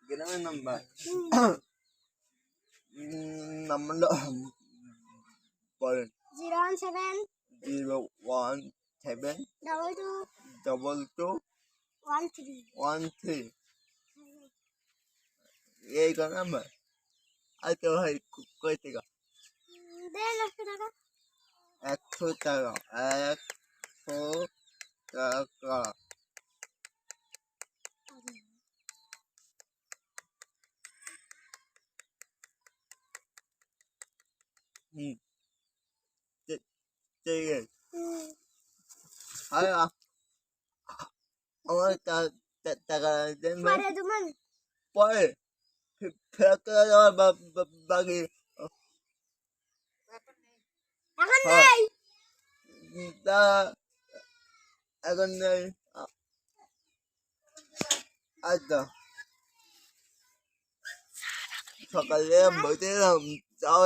গ্রামের নাম্বার নাম্বারটা বলেন। 017 22 13 এই নাম্বার। আচ্ছা ভাই কয় টাকা? 100 টাকা। 100 টাকা। ঠিক আছে। আমার টাকা দেন ভাই। পরে ফেরত করে দেওয়ার বাকি তা এখন নেই। আচ্ছা সকালে বলছিলাম তাও